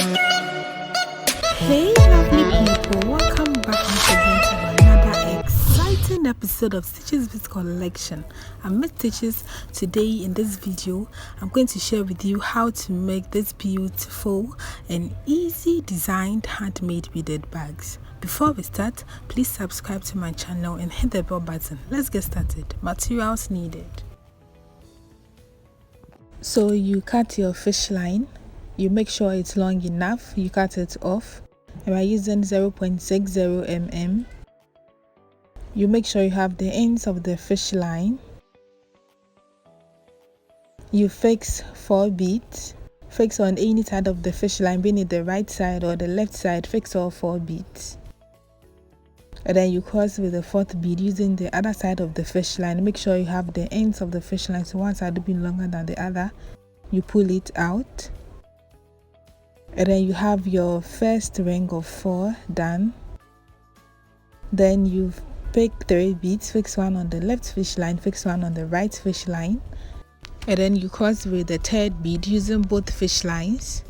Hey lovely people, welcome back once again to another exciting episode of Stitches with Collection. I'm Miss Stitches. Today in this video, I'm going to share with you how to make this beautiful and easy designed handmade beaded bags. Before we start, please subscribe to my channel and hit the bell button. Let's get started. Materials needed. So you cut your fish line. You make sure it's long enough. You cut it off. And we're using 0.60 mm. You make sure you have the ends of the fish line. You fix 4 beads. Fix on any side of the fish line, being it the right side or the left side. Fix all 4 beads. And then you cross with the 4th bead using the other side of the fish line. Make sure you have the ends of the fish line, so one side will be longer than the other. You pull it out. And then you have your first ring of 4 done. Then you pick 3 beads, fix one on the left fish line, fix one on the right fish line. And then you cross with the 3rd bead using both fish lines.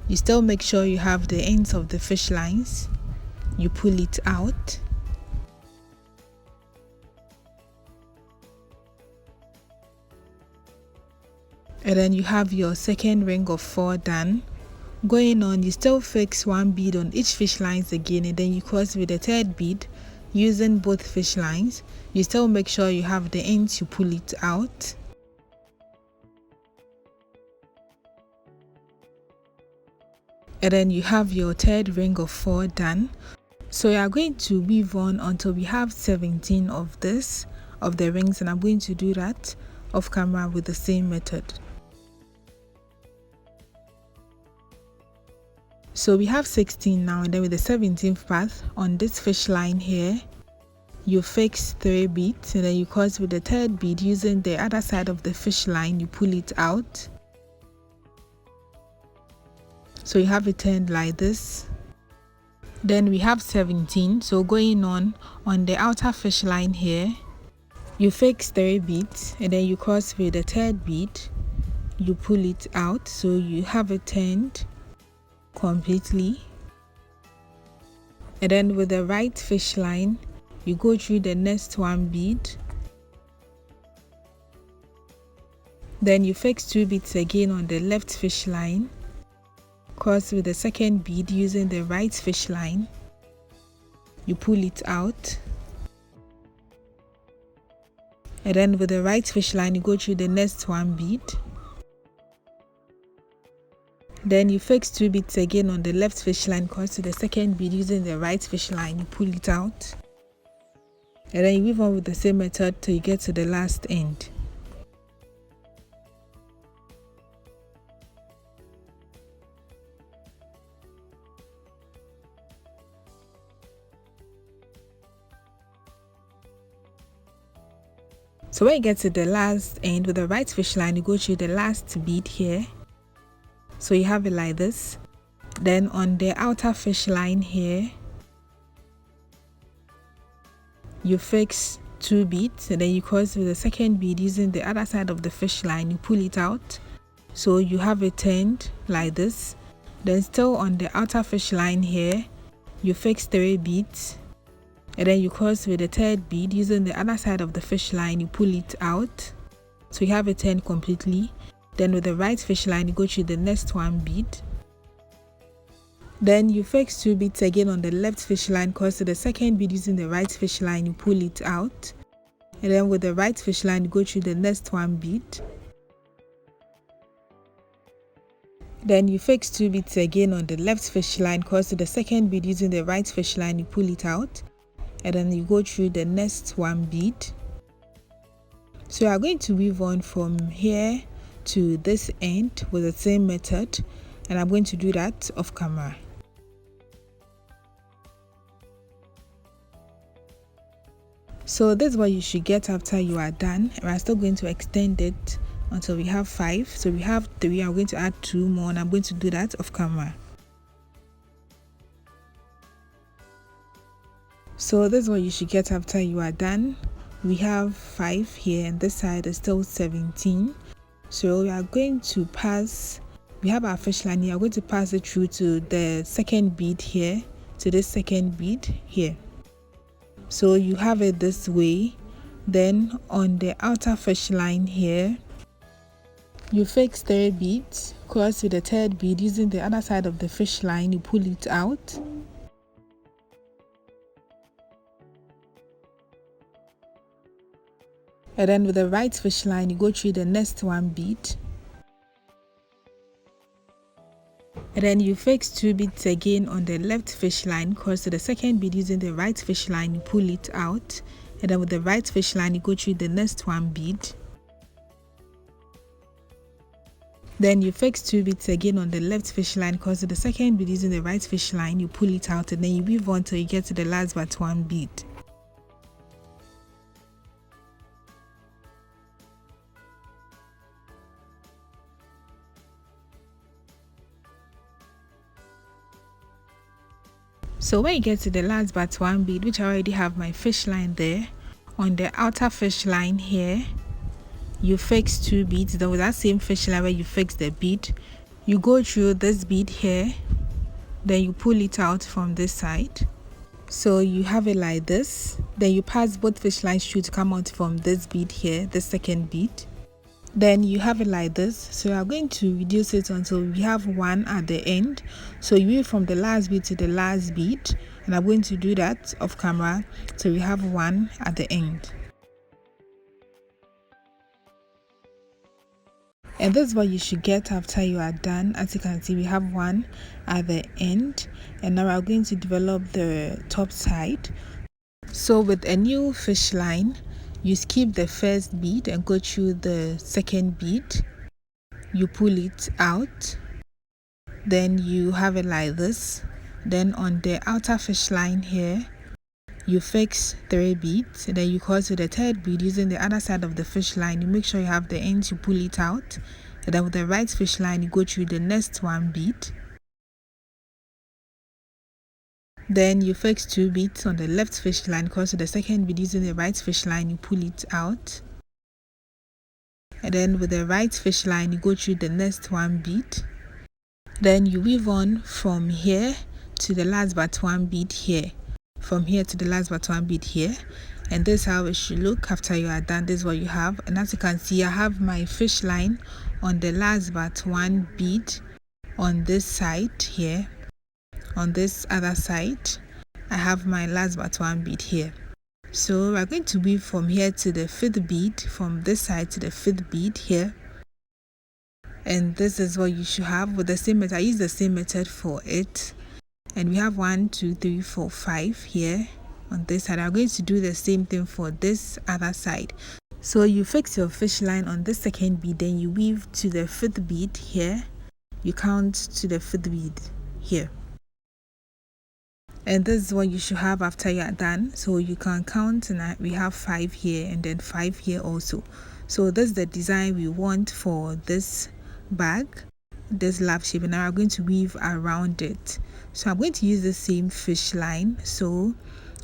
You still make sure you have the ends of the fish lines. You pull it out. And then you have your second ring of 4 done. Going on, you still fix 1 bead on each fish lines again, and then you cross with the 3rd bead using both fish lines. You still make sure you have the ends, you pull it out. And then you have your 3rd ring of 4 done. So you are going to weave on until we have 17 of the rings, and I'm going to do that off camera with the same method. So we have 16 now, and then with the 17th path on this fish line here, you fix 3 beads, and then you cross with the 3rd bead using the other side of the fish line. You pull it out. So you have it turned like this. Then we have 17. So going on the outer fish line here, you fix 3 beads, and then you cross with the 3rd bead. You pull it out. So you have it turned completely. And then with the right fish line, you go through the next 1 bead. Then you fix 2 beads again on the left fish line. Cross with the 2nd bead using the right fish line. You pull it out. And then with the right fish line, you go through the next 1 bead. Then you fix 2 beads again on the left fish line, cross to the 2nd bead using the right fish line. You pull it out. And then you weave on with the same method till you get to the last end. So when you get to the last end with the right fish line, you go through the last bead here. So you have it like this. Then on the outer fish line here, you fix 2 beads, and then you cross with the 2nd bead using the other side of the fish line. You pull it out. So you have it turned like this. Then still on the outer fish line here, you fix 3 beads, and then you cross with the 3rd bead using the other side of the fish line. You pull it out. So you have it turned completely. Then with the right fish line, you go through the next 1 bead. Then you fix 2 beads again on the left fish line, cross to the 2nd bead using the right fish line. You pull it out. And then with the right fish line, you go through the next 1 bead. Then you fix 2 beads again on the left fish line, cross to the 2nd bead using the right fish line. You pull it out. And then you go through the next 1 bead. So you are going to weave on from here to this end with the same method, and I'm going to do that off camera. So this is what you should get after you are done. We're still going to extend it until we have 5. So we have 3. I'm going to add 2 more, and I'm going to do that off camera. So this is what you should get after you are done. We have 5 here, and this side is still 17. So we are going to pass we have our fish line here. I'm going to pass it through to the second bead here, to this second bead here. So you have it this way. Then on the outer fish line here, you fix 3 beads, cross with the 3rd bead using the other side of the fish line. You pull it out. And then with the right fish line, you go through the next 1 bead. And then you fix 2 beads again on the left fish line, cross to the 2nd bead using the right fish line. You pull it out. And then with the right fish line, you go through the next 1 bead. Then you fix 2 beads again on the left fish line, cross to the 2nd bead using the right fish line. You pull it out, and then you weave on till you get to the last but 1 bead. So when you get to the last but 1 bead, which I already have my fish line there, on the outer fish line here, you fix 2 beads. Then with that same fish line where you fix the bead, you go through this bead here, then you pull it out from this side. So you have it like this. Then you pass both fish lines through to come out from this bead here, the 2nd bead. Then you have it like this. So you are going to reduce it until we have 1 at the end. So you weave from the last bead to the last bead, and I'm going to do that off camera. So we have 1 at the end. And this is what you should get after you are done. As you can see, we have 1 at the end, and now we are going to develop the top side. So with a new fish line, you skip the 1st bead and go through the 2nd bead. You pull it out. Then you have it like this. Then on the outer fish line here, you fix 3 beads. And then you cross with the 3rd bead using the other side of the fish line. You make sure you have the ends, you pull it out. And then with the right fish line, you go through the next 1 bead. Then you fix 2 beads on the left fish line, cross to the 2nd bead using the right fish line. You pull it out. And then with the right fish line, you go through the next 1 bead. Then you weave on from here to the last but 1 bead here. From here to the last but 1 bead here. And this is how it should look after you are done. This is what you have. And as you can see, I have my fish line on the last but 1 bead on this side here. On this other side, I have my last but 1 bead here. So we're going to weave from here to the 5th bead, from this side to the 5th bead here. And this is what you should have with the same method. I use the same method for it. And we have 1, 2, 3, 4, 5 here on this side. I'm going to do the same thing for this other side. So you fix your fish line on this 2nd bead, then you weave to the 5th bead here. You count to the 5th bead here. And this is what you should have after you are done. So you can count, and we have 5 here and then 5 here also. So this is the design we want for this bag, this lap shape, and now I'm going to weave around it. So I'm going to use the same fish line. So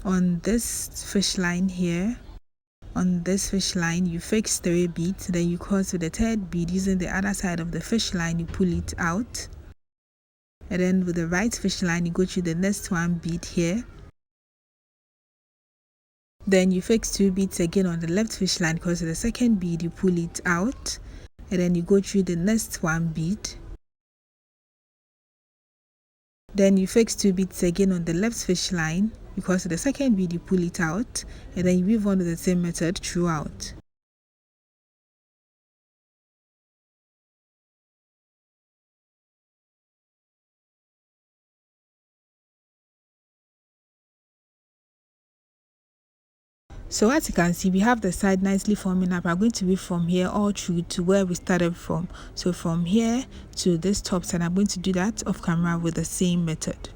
on this fish line here, on this fish line, you fix 3 beads, then you cross with the 3rd bead using the other side of the fish line. You pull it out. And then with the right fish line, you go through the next 1 bead here. Then you fix 2 beads again on the left fish line, because the 2nd bead you pull it out. And then you go through the next 1 bead. Then you fix 2 beads again on the left fish line, because the 2nd bead you pull it out. And then you weave on with the same method throughout. So as you can see, we have the side nicely forming up. I'm going to weave from here all through to where we started from. So from here to this top side, I'm going to do that off camera with the same method.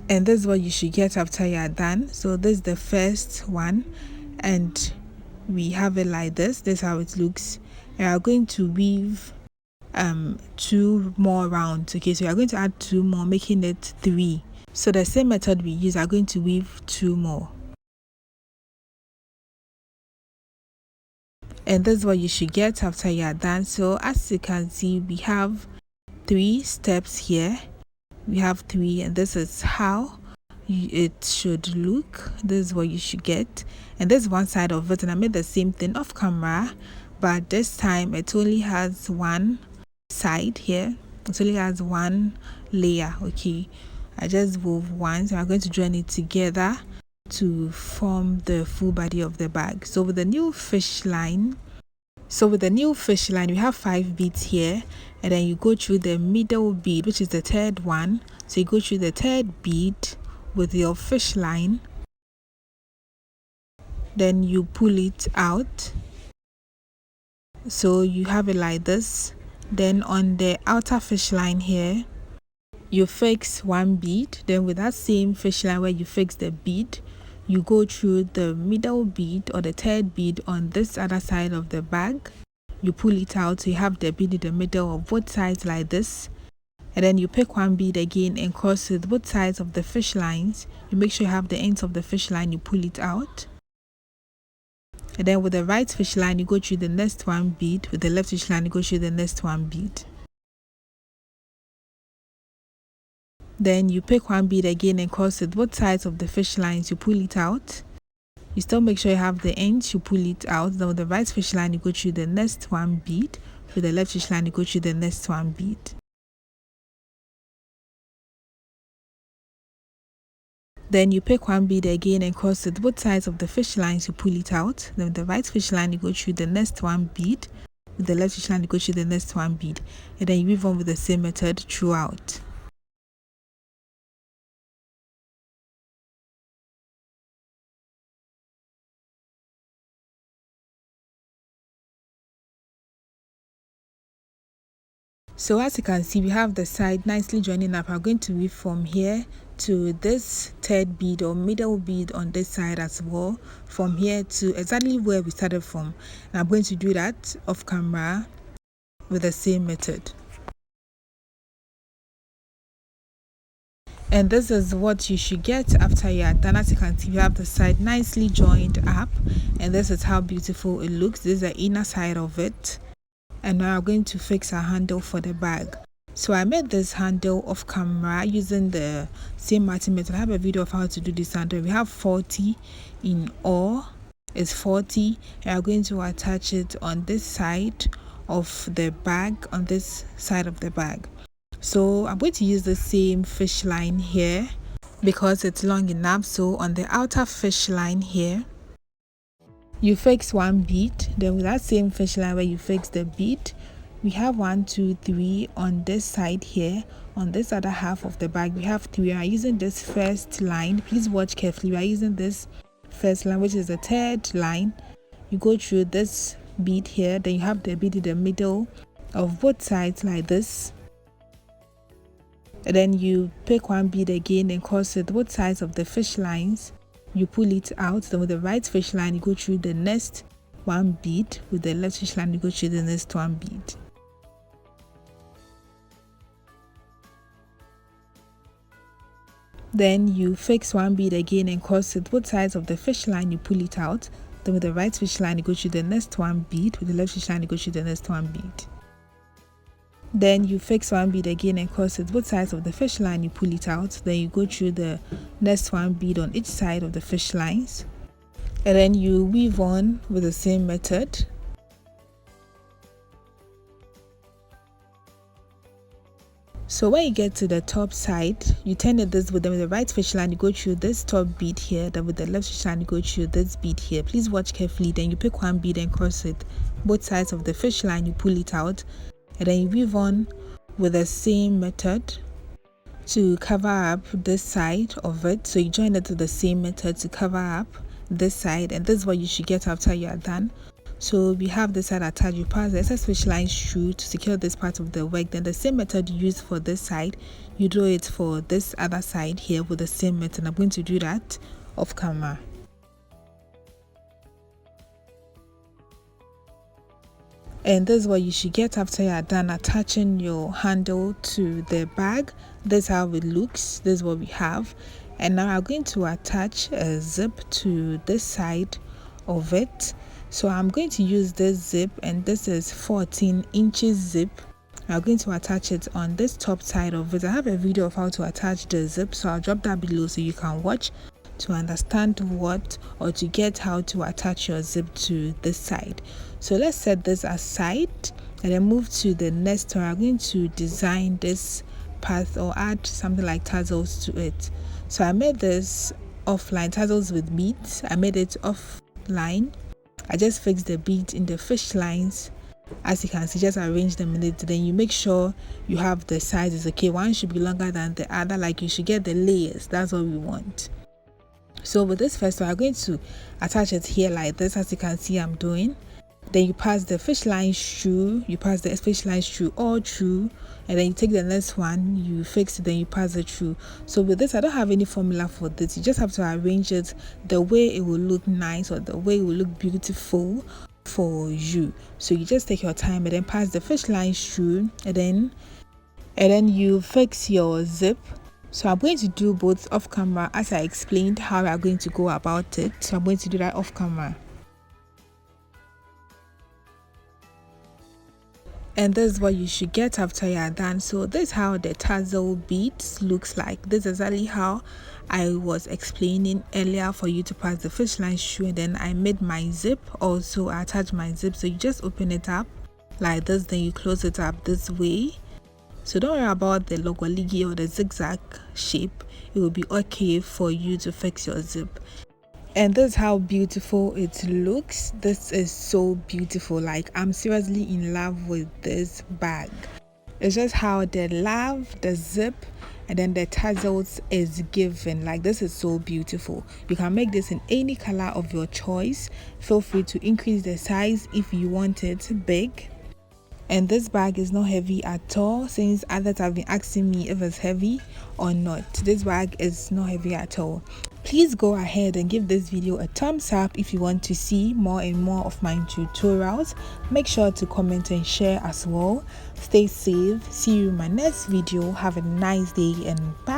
And this is what you should get after you are done. So this is the first one, and we have it like this. This is how it looks. And we are going to weave 2 more rounds. Okay, so we are going to add 2 more, making it 3. So the same method we use, are going to weave 2 more. And this is what you should get after you are done. So as you can see, we have 3 steps here. We have 3, and this is how it should look. This is what you should get, and this is one side of it. And I made the same thing off camera, but this time it only has one side here. It only has one layer. Okay, I just wove one, so I'm going to join it together to form the full body of the bag. So with the new fish line, we have 5 beads here, and then you go through the middle bead, which is the third one. So you go through the third bead with your fish line, then you pull it out, so you have it like this. Then on the outer fish line here, you fix 1 bead. Then with that same fish line where you fix the bead, you go through the middle bead or the third bead on this other side of the bag. You pull it out, so you have the bead in the middle of both sides like this. And then you pick 1 bead again and cross with both sides of the fish lines. You make sure you have the ends of the fish line, you pull it out. And then with the right fish line, you go through the next 1 bead. With the left fish line, you go through the next 1 bead. Then you pick 1 bead again and cross with both sides of the fish lines, you pull it out. You still make sure you have the ends, you pull it out. Then with the right fish line, you go through the next 1 bead. With the left fish line, you go through the next 1 bead. Then you pick 1 bead again and cross with both sides of the fish lines, you pull it out. Then with the right fish line, you go through the next 1 bead. With the left fish line, you go through the next 1 bead. And then you weave on with the same method throughout. So as you can see, we have the side nicely joining up. I'm going to weave from here to this third bead or middle bead on this side as well, from here to exactly where we started from. And I'm going to do that off camera with the same method. And this is what you should get after you are done. As you can see, we have the side nicely joined up, and this is how beautiful it looks. This is the inner side of it. And now I'm going to fix a handle for the bag. So I made this handle off camera using the same marking method. I have a video of how to do this handle. We have 40 in all. It's 40, and I'm going to attach it on this side of the bag, on this side of the bag. So I'm going to use the same fish line here because it's long enough. So on the outer fish line here, you fix 1 bead. Then with that same fish line where you fix the bead, we have 1, 2, 3 on this side here. On this other half of the bag, we have 3. We are using this first line. Please watch carefully. We are using this first line, which is the third line. You go through this bead here, then you have the bead in the middle of both sides like this. And then you pick 1 bead again and cross it both sides of the fish lines. You pull it out. Then with the right fish line, you go through the next 1 bead. With the left fish line, you go through the next 1 bead. Then you fix 1 bead again and cross it both sides of the fish line, you pull it out. Then with the right fish line, you go through the next 1 bead. With the left fish line, you go through the next 1 bead. Then you fix 1 bead again and cross it both sides of the fish line, you pull it out. Then you go through the next 1 bead on each side of the fish lines, and then you weave on with the same method. So when you get to the top side, you turn it this way. Then with the right fish line, you go through this top bead here. Then with the left fish line, you go through this bead here. Please watch carefully. Then you pick 1 bead and cross it both sides of the fish line, you pull it out. And then you weave on with the same method to cover up this side of it. So you join it to the same method to cover up this side, and this is what you should get after you are done. So we have this side attached. You pass the excess fish line through to secure this part of the work. Then the same method you use for this side, you do it for this other side here with the same method. I'm going to do that off camera. And this is what you should get after you are done attaching your handle to the bag. This is how it looks. This is what we have. And now I'm going to attach a zip to this side of it. So I'm going to use this zip, and this is 14 inches zip. I'm going to attach it on this top side of it. I have a video of how to attach the zip, so I'll drop that below so you can watch to understand what, or to get how to attach your zip to this side. So let's set this aside and then move to the next one. I'm going to design this part or add something like tassels to it. So I made this offline tassels with beads. I made it offline. I just fixed the beads in the fish lines. As you can see, just arrange them in it. Then you make sure you have the sizes. Okay, one should be longer than the other, like you should get the layers. That's what we want. So with this first one, I'm going to attach it here like this, as you can see I'm doing. Then you pass the fish line through, all through, and then you take the next one, you fix it, then you pass it through. So with this, I don't have any formula for this. You just have to arrange it the way it will look nice, or the way it will look beautiful for you. So you just take your time and then pass the fish line through, and then you fix your zip. So I'm going to do both off camera, as I explained how we are going to go about it. So I'm going to do that off camera. And this is what you should get after you are done. So this is how the tassel beads looks like. This is exactly how I was explaining earlier, for you to pass the fish line through. And then I made my zip, also I attached my zip. So you just open it up like this, then you close it up this way. So don't worry about the logoligi or the zigzag shape. It will be okay for you to fix your zip. And this is how beautiful it looks. This is so beautiful. Like, I'm seriously in love with this bag. It's just how the zip, and then the tassels is given. Like, this is so beautiful. You can make this in any color of your choice. Feel free to increase the size if you want it big. And this bag is not heavy at all, since others have been asking me if it's heavy or not. This bag is not heavy at all. Please go ahead and give this video a thumbs up if you want to see more and more of my tutorials. Make sure to comment and share as well. Stay safe. See you in my next video. Have a nice day and bye.